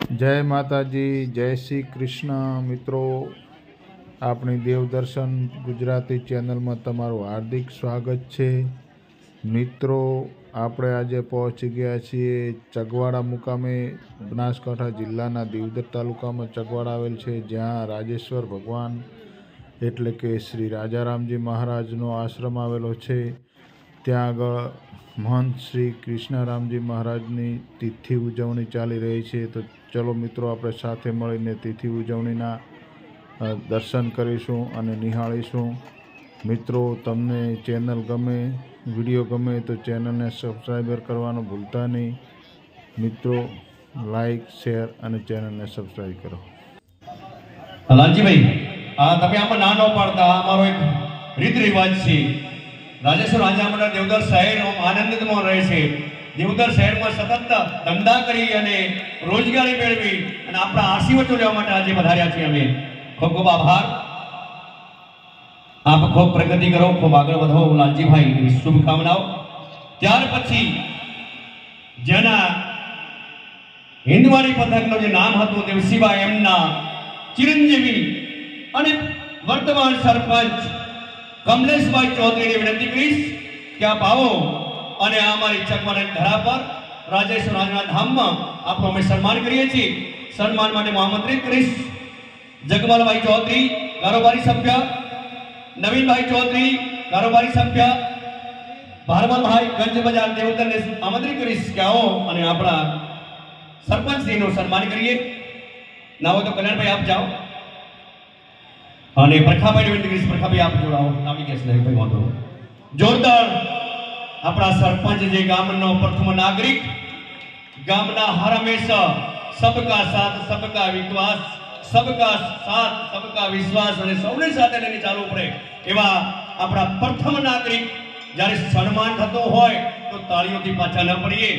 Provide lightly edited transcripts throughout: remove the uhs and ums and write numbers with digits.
जय माताजी, जय श्री कृष्ण। मित्रों, अपनी देवदर्शन गुजराती चैनल में तमारू हार्दिक स्वागत है। मित्रों, आपणे आजे पहोंची गया छीए चगवाड़ा मुकामे। बनासकांठा जिल्लाना दीवदर तालुका में चगवाड़ा आवेल छे, ज्यां राजेश्वर भगवान एटले के श्री राजारामजी महाराजनो आश्रम आवेलो छे। त्यां आगळ महंत श्री कृष्णरामजी महाराजनी तिथि उजवणी चाली रही है। तो चलो मित्रों, आपणे साथे मळीने तिथि उजवणीना दर्शन करीशुं अने निहाळीशुं। मित्रों, तमने चेनल गमे, विडियो गमे तो चेनल ने सब्सक्राइबर करवानुं भूलता नहीं। मित्रों, लाइक, शेर अने चेनल ने सब्सक्राइब करो। लालजी भाई, तमे आमां ना न पाडता, अमारो एक રીત રિવાજ છે। राजेश्वर राजा मंडळ देवदर शहर आनंदितમાં રહે છે। देवदर શહેરમાં સતત ધંધા કરી અને રોજગારી મેળવી અને આપણા આશીર્વાદ લેવા માટે આજે પધાર્યા છીએ અમે। ખૂબ ખૂબ આભાર। આપ ખૂબ પ્રગતિ કરો, ખૂબ આગળ વધો લાલજી ભાઈ, શુભકામનાઓ। ત્યાર પછી જેના હિંદવાડી પથકનું જે નામ હતું દેવસીબા, એમના ચિરંજીવી અને વર્તમાન સરપંચ કમલેશભાઈ ચૌધરીને વિનંતી કરીશ કે આપ આવો અને આ અમારી ચકવાડા ધરા પર રાજેશ્વર રાજના ધામમાં આપણો અમે સન્માન કરીએ છીએ। સન્માન માટે હું આમંત્રિત કરીશ જગમાલભાઈ ચૌધરી, કારોબારી સભ્ય, નવીનભાઈ ચૌધરી, કારોબારી સભ્ય, ભારમલભાઈ ગંજ બજાર દેવતરને આમંત્રિત કરીશ કે આવો અને આપણા સરપંચજીનું સન્માન કરીએ। ના હોય તો કલ્યાણભાઈ આપ જાઓ અને પ્રખાભાઈ વિનંતી કરીશ, પ્રખાભાઈ આપ જોડાઓ। આવી ગયા છે ભાઈ, વાંધો જોરદાર। આપણા સરપંચ જે ગામનો પ્રથમ નાગરિક, ગામના હર હંમેશા સબકા સાથ સબકા વિશ્વાસ, સબકા સાથ સબકા વિશ્વાસ અને સૌને સાથે લઈને ચાલવું પડે એવા આપણા પ્રથમ નાગરિક જ્યારે સન્માન થતો હોય તો તાળીઓથી પાછા ન પડીએ।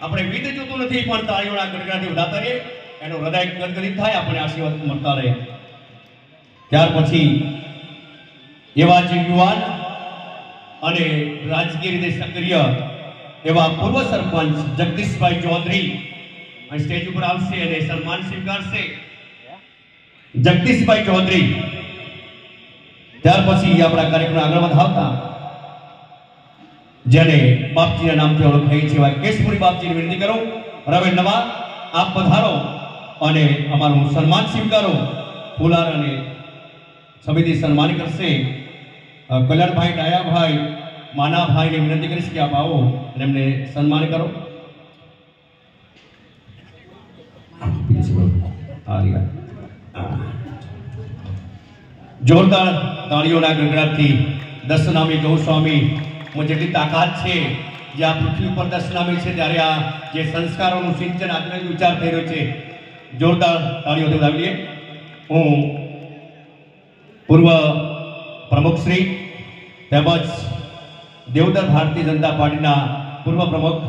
આપણે વિધ જોતું નથી, પણ તાળીઓના ગડગડાથી વધારતા રહીએ, એનો હૃદય ગદગદિત થાય, આપણને આશીર્વાદ મળતા રહે। ત્યાર પછી એવા જે યુવાન અને રાજકીય રીતે સક્રિય એવા પૂર્વ સરપંચ જગદીશભાઈ ચૌધરી અહીં સ્ટેજ ઉપર આવશે અને સન્માન સ્વીકારશે। જગદીશભાઈ ચૌધરી। ત્યાર પછી આપણા કાર્યક્રમ આગળ વધાવતા જેને બાપજીના નામથી ઓળખાય છે એવા કેશપુરી બાપજીની વિનંતી કરો। રવે નવા આપ પધારો અને અમારું સન્માન સ્વીકારો। ફુલાર અને સમિતિ સન્માન કરશે। કલ્યાણભાઈ, ડાયાભાઈ, માનાભાઈને વિનંતી કરીશ કે આપ આવો અને એમને સન્માન કરો। જોરદાર તાળીઓના ગડગડાટથી દશનામી ગૌસ્વામી જેટલી તાકાત છે, જે આ પૃથ્વી ઉપર દશનામી છે, ત્યારે આ જે સંસ્કારોનું સિંચન આજનો વિચાર થઈ રહ્યો છે, જોરદાર તાળીઓથી વધાવીએ। હું પૂર્વ પ્રમુખ શ્રી તેમજ દેવદર ભારતીય જનતા પાર્ટીના પૂર્વ પ્રમુખ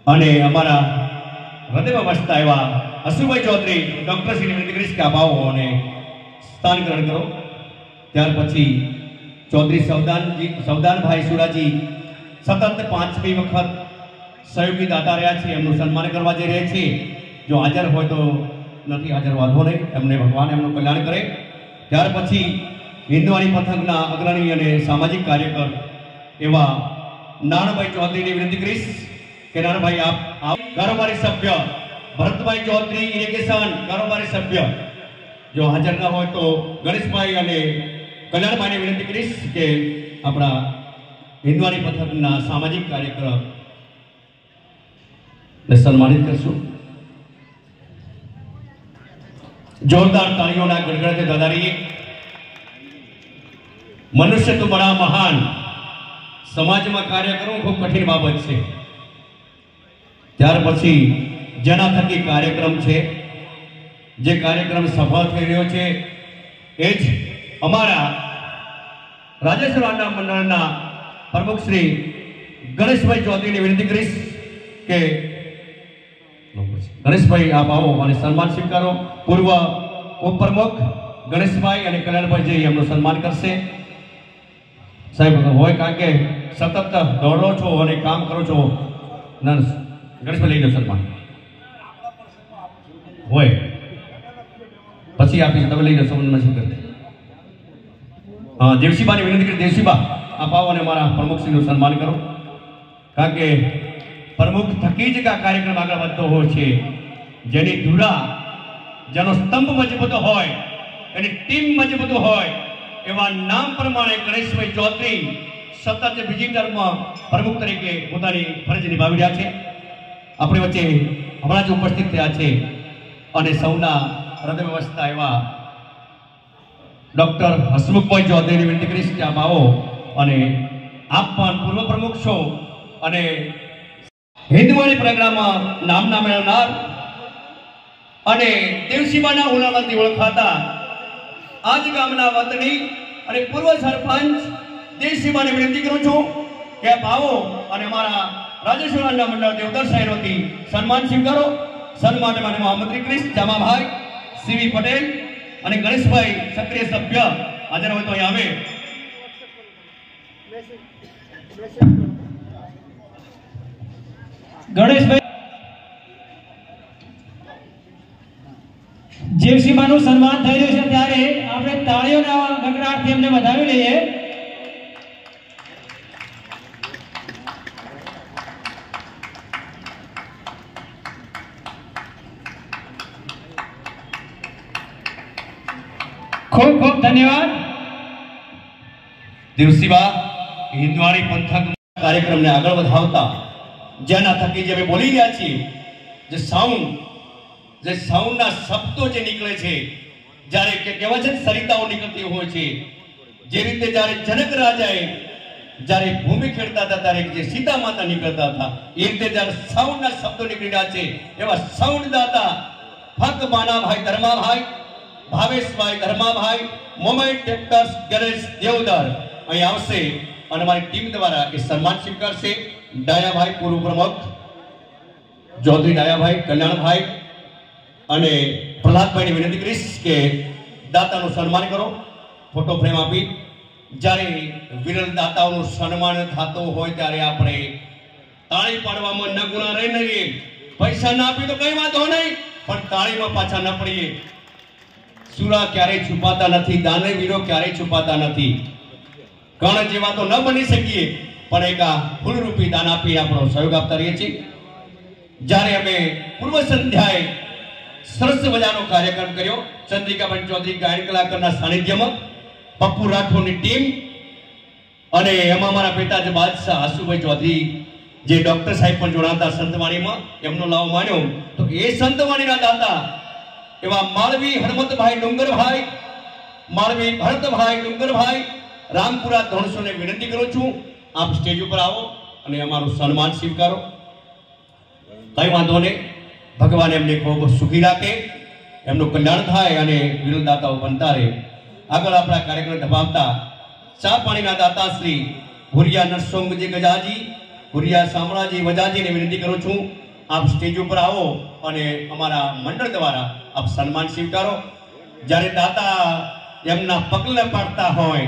અને અમારા હૃદયમાં વસતા એવા હસુભાઈ ચૌધરી ડોક્ટર શ્રીની વિનંતી કરીશ કે આપ આવો અને સ્થાન ગ્રહણ કરો। ત્યાર પછી ચૌધરી સવદાનભાઈ સુરાજી સતત 5મી વખત સહયોગી દાતા રહ્યા છે, એમનું સન્માન કરવા જઈ રહ્યા છે। જો હાજર હોય તો નથી હાજર, વાંધો નહીં, એમને ભગવાન એમનું કલ્યાણ કરે। ત્યાર પછી હિંદવાડી પથકના અગ્રણી અને સામાજિક કાર્યકર એવા નારણભાઈ ચૌધરીની વિનંતી કરીશ કે નારણભાઈ આપ કારોબારી સભ્ય ભરતભાઈ ચૌધરી ઇરિગેશન કારોબારી સભ્ય, જો હાજર ના હોય તો ગણેશભાઈ અને કલ્યાણભાઈને વિનંતી કરીશ કે આપણા હિંદવાડી પથકના સામાજિક કાર્યકર ને સન્માનિત કરશું। जोरदार तालियों ना गड़गड़ाते दादारी। मनुष्य तो बड़ा महान, समाज में कार्य करो खूब कठिन बाबत है। त्यार पछी जेना थकी कार्यक्रम है, जे कार्यक्रम सफल थई रह्यो छे ए ज अमारा राजेश्वर राजा मंडळना प्रमुख श्री गणेशभाई चौधरी ने विनंती करीश के गणेश भाई आप आओ और सन्मान स्वीकारो। पूर्व उपप्रमुख गणेश भाई और कल्याण जी एमનું સન્માન કરશે। સાહેબ હોય કારણ કે સતત દોડો છો અને કામ કરો છો, ગણેશ ભાઈ લઈ લો સન્માન। હોય પછી આપીશ, તમે લઈ જશો મને શું કરે. હા, દેવસીબાની વિનંતી કરી. દેવસીબા આપ આવો અને મારા પ્રમુખશ્રીનું સન્માન કરો, કારણ કે પ્રમુખ થકી જ આ કાર્યક્રમ આગળ વધતો હોય છે. જેની ધુરા, જેનો સ્તંભ મજબૂત હોય, એની ટીમ મજબૂત હોય, એવા નામ પ્રમાણે ગણેશભાઈ ચૌધરી સતત બીજી ટર્મમાં પ્રમુખ તરીકે પોતાની ફરજ નિભાવી રહ્યા છે. આપણી વચ્ચે હમણાં જ ઉપસ્થિત થયા છે અને સૌના હૃદય વ્યવસ્થા એવા ડૉક્ટર હસમુખભાઈ ચૌધરીની વિનંતી કરીશ કે આપ આવો અને આપ પણ પૂર્વ પ્રમુખ છો અને હિન્દવાણી પરિક્રમામાં નામના મેળવનાર અને દેવસીબાના ઓલામાંથી ઓળખાતા આજ ગામના વતની અને પૂર્વ સરપંચ દેવસીબાને વિનંતી કરું છું કે આપ આવો અને અમારા રાજેશ્વરના મંડળ દેવદર સાહેબથી સન્માન સ્વીકારો. સન્માન માટે મોહમ્મદ ક્રિશ, જામાભાઈ, સીવી પટેલ અને ગણેશભાઈ સક્રિય સભ્ય હાજર હોય તો અહીં આવે. ગણેશભાઈ જેવસીમાનું સન્માન થઈ રહ્યું છે ત્યારે આપણે તાળીઓના ગગડાટથી એમને વધાવી લઈએ. ખૂબ ખૂબ ધન્યવાદ. દેવસીબા હિન્દવાણી પંથક કાર્યક્રમને આગળ વધાવતા જેના થકી જે અમે બોલી રહ્યા છીએ, જે સાઉન્ડના શબ્દો જે નીકળે છે, જ્યારે કે કહેવાય છે સરિતાઓ નીકળતી હોય છે, જે રીતે જ્યારે જનક રાજાએ જ્યારે ભૂમિ ખેડતા હતા ત્યારે જે સીતા માતા નીકળતા હતા, એ રીતે જ્યારે સાઉન્ડના શબ્દો નીકળી રહ્યા છે, એવા સાઉન્ડ દાતા ફક માનાભાઈ ધર્માભાઈ, ભાવેશભાઈ ધર્માભાઈ, મોબાઈલ ટ્રેક્ટર્સ ગેરેજ દેવદર અહીં આવશે અને અમારી ટીમ દ્વારા એ સન્માન સ્વીકારશે. ડાયાભાઈ પૂર્વ પ્રમુખ ચૌધરી ડાયાભાઈ, કલ્યાણભાઈ અને પ્રહલાદભાઈની વિનંતી કરીશ કે દાતાનું સન્માન કરો, ફોટો ફ્રેમ આપી. જ્યારે વિરલ દાતાઓનું સન્માન થતું હોય ત્યારે આપણે તાળી પાડવામાં ન ગુના રહી નહીં. પૈસા ના આપી તો કઈ વાંધો નહીં, પણ તાળીમાં પાછા ન પડીએ. સુરા ક્યારેય છુપાતા નથી, દાનવીરો ક્યારેય છુપાતા નથી. કર્ણ જેવા તો ન બની શકીએ, પણ એક આ ફૂલરૂપી દાન આપી આપણો સહયોગ આપતા રહીએ છીએ. જ્યારે અમે પૂર્વ સંધ્યાએ સરસ મજાનો કાર્યક્રમ કર્યો ચંદ્રિકાબેન ચૌધરી ગાયન કલાકારના સાનિધ્યમાં, પપ્પુ રાઠોડની ટીમ અને એમાં અમારા પિતાજ બાદશાહ આસુભાઈ ચૌધરી જે ડોક્ટર સાહેબ પણ જોડાતા સંતવાણીમાં, એમનો લાવો માન્યો તો એ સંતવાણીના દાતા એવા માળવી હનુમંતભાઈ ડુંગરભાઈ, માળવી ભરતભાઈ ડુંગરભાઈ, રામપુરા ધોણસોને વિનંતી કરું છું આપ સ્ટેજ ઉપર આવો અને અમારું સન્માન સ્વીકારો. કઈ વાંધો નહીં, ભગવાન એમને ખૂબ સુખી રાખે, એમનું કલ્યાણ થાય અને વિરોધદાતાઓ બનતા રહે. આગળ આપણા કાર્યક્રમ ધપાવતા ચા પાણીના દાતા શ્રી ભુરિયા નરસોંગજી ગજાજી, ભુરિયા શામળાજી વજાજીને વિનંતી કરું છું આપ સ્ટેજ ઉપર આવો અને અમારા મંડળ દ્વારા આપ સન્માન સ્વીકારો. જ્યારે દાતા એમના પગલે પાડતા હોય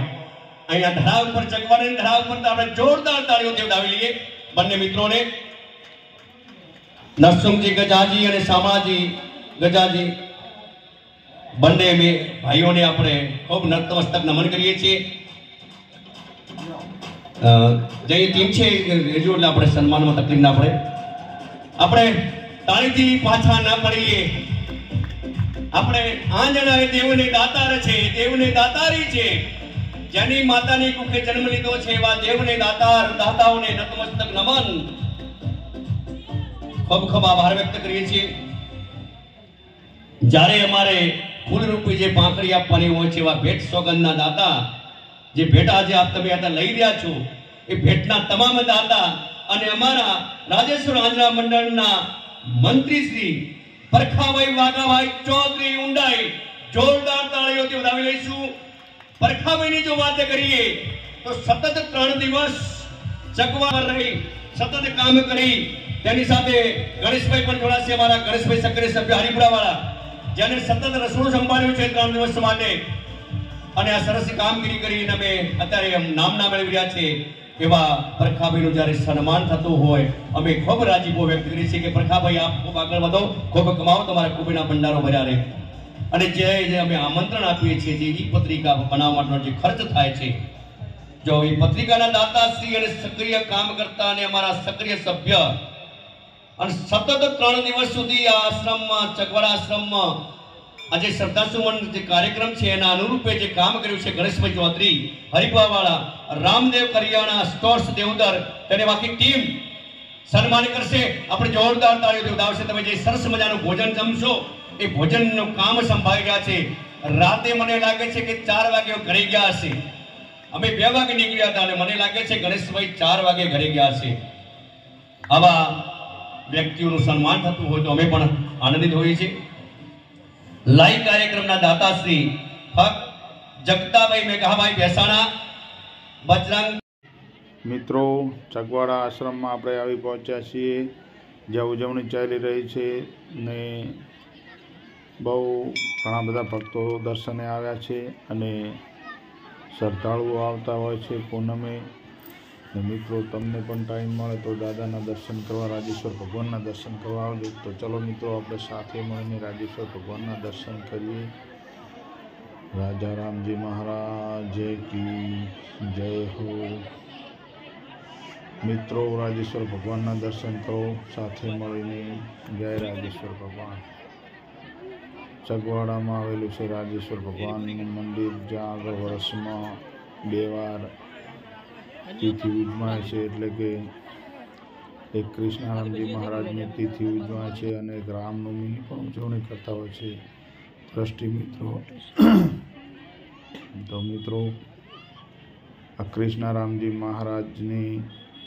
અહીંયા ધરાવ ઉપર ચગવાની ધરાવ ઉપર આપણે જોરદાર તાળીઓથી વધાવી લઈએ બંને મિત્રોને. નરસિંહજી ગજાજી અને શામળાજી ગજાજી બંને ભાઈઓને આપણે ખૂબ નતમસ્તક નમન કરીએ છીએ. જે ટીમ છે એટલે આપણે સન્માનમાં તકલીફ ના પડે, આપણે તાળીથી પાછા ના પડીએ. આપણે આંજણા એ દેવને દાતાર છે, દેવને દાતારી છે, જેની માતાની કુખે જન્મ લીધો છે એવા દેવને દાતાર દાતાઓને નતમસ્તક નમન, ખૂબ ખૂબ આભાર વ્યક્ત કરીએ છીએ. જ્યારે અમારે ફૂલરૂપી જે પાંખડી આપવાની હોય છે એવા ભેટ સોગંદના દાતા, જે ભેટ આજે આપ તમે લઈ રહ્યા છો એ ભેટના તમામ દાતા અને અમારા રાજેશ્વર આંજણા મંડળના મંત્રી શ્રી પરખાભાઈ વાઘાભાઈ ચૌધરી ઊંડાઈ, જોરદાર તાળીઓથી વધાવી લઈશું. પરખાભાઈની જો વાત કરીએ તો સતત 3 દિવસ ચકવા પર રહી સતત કામ કરી, તેની સાથે ગણેશભાઈ પણ જોડાશે, અમારા ગણેશભાઈ સક્રિય સભ્ય હરિપુરા વાળા, જેને સતત રસોડું સંભાળ્યું છે 3 દિવસ માટે અને આ સરસ કામગીરી કરીને અમે અત્યારે નામના મેળવી રહ્યા છે. એવા પ્રખાભાઈનું જ્યારે સન્માન થતું હોય અમે ખૂબ રાજીપો વ્યક્ત કરીએ છીએ કે પ્રખાભાઈ આપ ખૂબ આગળ વધો, ખૂબ કમાવો, તમારા ખૂબીના ભંડારો ભર્યા રહે. અને જે અમે આમંત્રણ આપીએ છીએ જે ઈ પત્રિકા બનાવવા માટેનો જે ખર્ચ થાય છે, જો એ પત્રિકાના દાતાશ્રી અને સક્રિય કામ કરતા અને અમારા સક્રિય સભ્ય અને સતત 3 દિવસ સુધી આ આશ્રમમાં, ચકવાડા આશ્રમમાં આજે શ્રદ્ધાસુમન જે કાર્યક્રમ છે એના અનુરૂપે જે કામ કર્યું છે ગણેશભાઈ ચૌધરી, હરિભાવાળા, રામદેવ કરિયાણા સ્ટોર્સ દેવદર, તેને બાકી ટીમ સન્માન કરશે. આપણે જોરદાર તાળીઓ વધાવશે. તમે જે સરસ મજાનું ભોજન જમશો એ ભોજનનું કામ સંભાળી રહ્યા છે. રાતે મને લાગે છે કે 4 વાગે ઘરે ગયા હશે. અમે 2 વાગે નીકળ્યા હતા અને મને લાગે છે ગણેશભાઈ 4 વાગે ઘરે ગયા હશે. આવા વ્યક્તિઓનું સન્માન થતું હોય તો અમે પણ આનંદિત હોઈએ છીએ. લાઈવ કાર્યક્રમના દાતાશ્રી જગતાભાઈ મેઘાભાઈ ભેસાણા, બજરંગ. મિત્રો, ચકવાડા આશ્રમમાં આપણે આવી પહોંચ્યા છીએ, જ્યાં ઉજવણી ચાલી રહી છે ને બહુ ઘણા બધા ભક્તો દર્શને આવ્યા છે અને શ્રદ્ધાળુઓ આવતા હોય છે પૂનમે. ને મિત્રો, તમને પણ ટાઈમ મળે તો દાદાના દર્શન કરવા, રાજેશ્વર ભગવાનના દર્શન કરવા આવજો. તો ચલો મિત્રો, આપણે સાથે મળીને રાજેશ્વર ભગવાનના દર્શન કરીએ. રાજા રામજી મહારાજ કી જય હો. મિત્રો, રાજેશ્વર ભગવાનના દર્શન કરો સાથે મળીને. જય રાજેશ્વર ભગવાન. ચકવાડામાં આવેલું છે રાજેશ્વર ભગવાનનું મંદિર, જ્યાં આગળ વર્ષમાં 2 વાર તિથિ ઉજવાય છે. એટલે કે એક કૃષ્ણારામજી મહારાજની તિથિ ઉજવાય છે અને એક રામનવમીની પણ ઉજવણી કરતા હોય છે દ્રષ્ટિ મિત્રો. તો મિત્રો, આ કૃષ્ણારામજી મહારાજની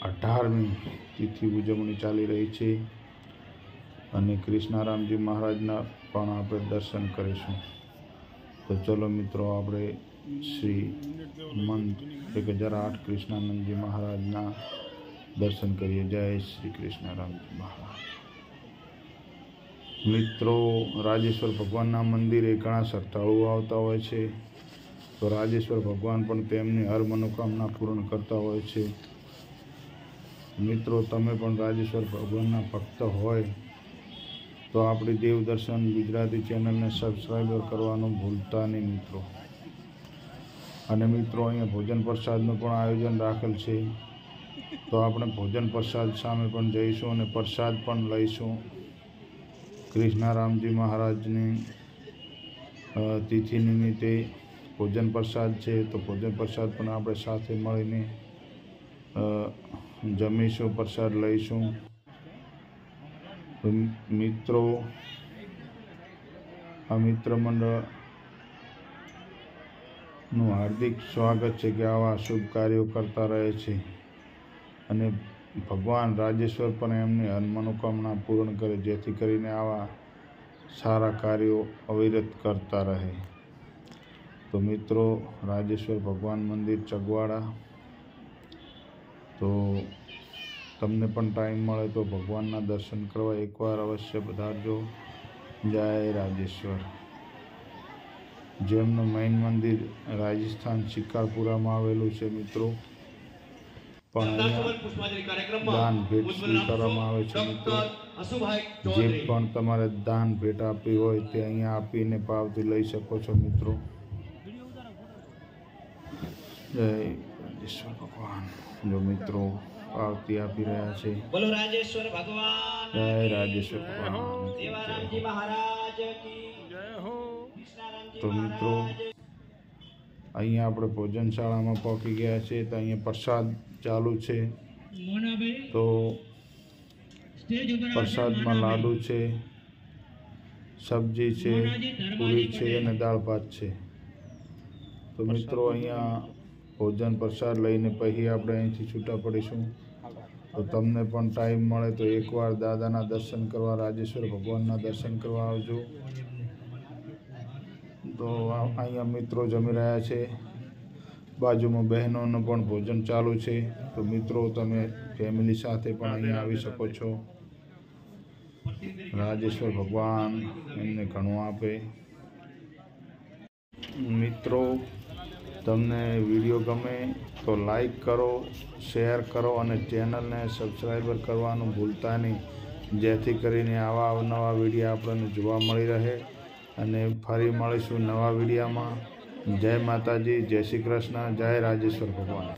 18મી તિથિ ઉજવણી ચાલી રહી છે અને કૃષ્ણારામજી મહારાજના પણ આપણે દર્શન કરીશું. તો ચલો મિત્રો, આપણે શ્રી મંત 1008 કૃષ્ણાનંદજી મહારાજના દર્શન કરીએ. જય શ્રી કૃષ્ણારામજી મહારાજ. મિત્રો, રાજેશ્વર ભગવાનના મંદિરે ઘણા શ્રદ્ધાળુઓ આવતા હોય છે. તો રાજેશ્વર ભગવાન પણ તેમની હર મનોકામના પૂર્ણ કરતા હોય છે. મિત્રો, તમે પણ રાજેશ્વર ભગવાનના ભક્ત હોય તો આપણી દેવદર્શન ગુજરાતી ચેનલને સબસ્ક્રાઈબ કરવાનું ભૂલતા નહીં મિત્રો. અને મિત્રો, અહીંયા ભોજન પ્રસાદનું પણ આયોજન રાખેલ છે. તો આપણે ભોજન પ્રસાદ સામે પણ જઈશું અને પ્રસાદ પણ લઈશું. કૃષ્ણારામજી મહારાજની તિથિ નિમિત્તે ભોજન પ્રસાદ છે, તો ભોજન પ્રસાદ પણ આપણે સાથે મળીને જમીશું, પ્રસાદ લઈશું. મિત્રો, આ મિત્ર મંડળનું હાર્દિક સ્વાગત છે કે આવા શુભ કાર્યો કરતા રહે છે અને ભગવાન રાજેશ્વર પણ એમની મનોકામના પૂર્ણ કરે, જેથી કરીને આવા સારા કાર્યો અવિરત કરતા રહે. તો મિત્રો, રાજેશ્વર ભગવાન મંદિર ચકવાડા. તો તમને પણ ટાઈમ મળે તો ભગવાનના દર્શન કરવા એકવાર અવશ્ય પધારજો. જય રાજેશ્વર. જેમનું મેઇન મંદિર રાજસ્થાન શિકારપુરામાં આવેલું છે મિત્રો, પણ અહીંયા દાન ભેટ સ્વીકારવામાં આવે છે મિત્રો. જે પણ તમારે દાન ભેટ આપવી હોય તે અહીંયા આપીને પાવતી લઈ શકો છો મિત્રો. જય રાજેશ્વર ભગવાન. જો મિત્રો પાવતી આપી રહ્યા છે. બોલો રાજેશ્વર ભગવાન. જય રાજેશ્વર ભગવાન. દેવારામજી મહારાજ કી જય હો. તો મિત્રો, અહીંયા આપણે ભોજનશાળામાં પહોંચી ગયા છે. તો અહીંયા પ્રસાદ ચાલુ છે. તો પ્રસાદમાં લાડુ છે, સબ્જી છે, પૂરી છે અને દાળ ભાત છે. તો મિત્રો, અહીંયા ભોજન પ્રસાદ લઈને પછી આપણે અહીંથી છૂટા પડીશું. તો તમને પણ ટાઈમ મળે તો એકવાર દાદાના દર્શન કરવા, રાજેશ્વર ભગવાનના દર્શન કરવા આવજો. તો અહીંયા મિત્રો જમી રહ્યા છે. બાજુમાં બહેનોનું પણ ભોજન ચાલુ છે. તો મિત્રો, તમે ફેમિલી સાથે પણ અહીંયા આવી શકો છો. રાજેશ્વર ભગવાન એમને ઘણું આપે. મિત્રો, તમને વિડીયો ગમે તો લાઈક કરો, શેર કરો અને ચેનલને સબસ્ક્રાઈબર કરવાનું ભૂલતા નહીં, જેથી કરીને આવા અવનવા વિડીયો આપણને જોવા મળી રહે. અને ફરી મળીશું નવા વિડીયામાં. જય માતાજી, જય શ્રી કૃષ્ણ, જય રાજેશ્વર ભગવાન.